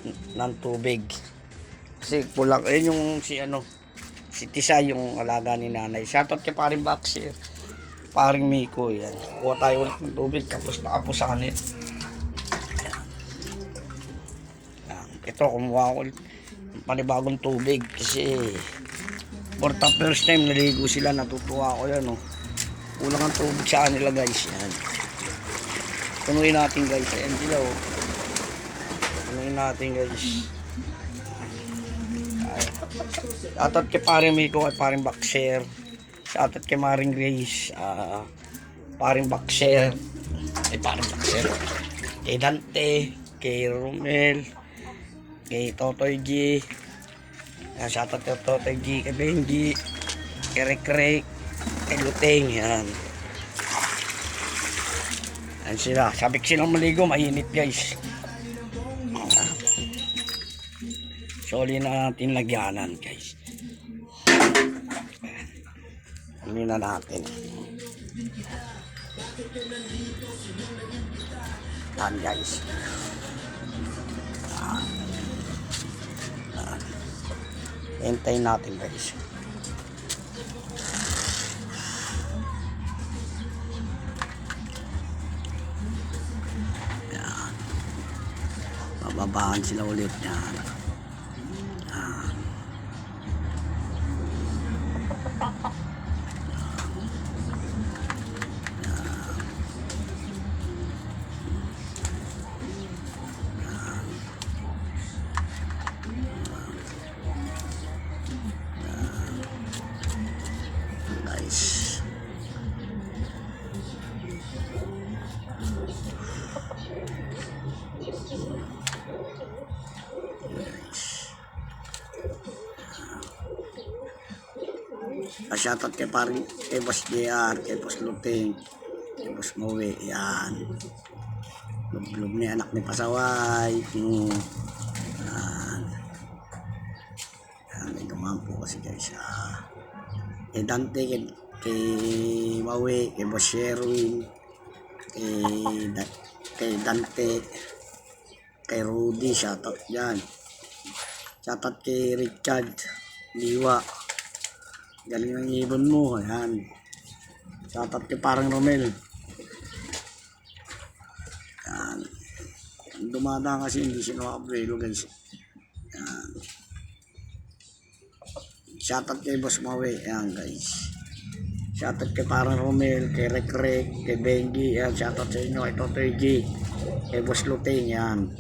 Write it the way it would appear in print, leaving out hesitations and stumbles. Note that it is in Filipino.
ng tubig. Kasi kulang, yung si Tisa, yung alaga ni nanay. Shoutout kay paring Baxter, paring Miko, yan. Kuha tayo ulit ng tubig, tapos nakapusanit. Ito, kumuha ko ulit ng panibagong tubig, kasi for the first time, naligo sila, natutuwa ko yan, kulang ang tubig sa kanila, guys, yan. Punuin natin, guys, ayan sila, punuin natin, guys. Shoutout kay paring Miko at paring Baxter. Shoutout kay Maring Grace, paring Baxter, paring Baxter, kay Dante, kay Romel, kay Totoy G. Shoutout kay Totoy G, kay Benji, kay Rek, kay Luteng. Yan. Yan sila. Sabik silang maligo, mainit, guys. Soli na natin lagyanan, guys. Huli na natin. Yan, guys. Hintayin natin, guys. Yan. Bababaan sila ulit. Yan. Guys. Shoutout kay paring, kay Boss JR, kay Boss Luteng, kay Boss Moe. Yan. Lublog ni anak ni Pasaway. Yan. Yan, may gumampo kasi, guys. Kay Dante, kay Maui, kay Boss Sherwin, kay Dante, kay Rudy, shoutout yan. Shoutout kay Richard Liwa, galing ng ibon mo. Ayan. Shoutout kay parang Romel. Ayan. Dumadaan kasi hindi siya nakapwelo, guys. Ayan. Shoutout kay Boss Maui. Ayan, guys. Shoutout kay parang Romel, kay Rek, kay Benji. Ayan, shoutout sa inyo, kay Totoy G, kay Boss Luteng. Ayan.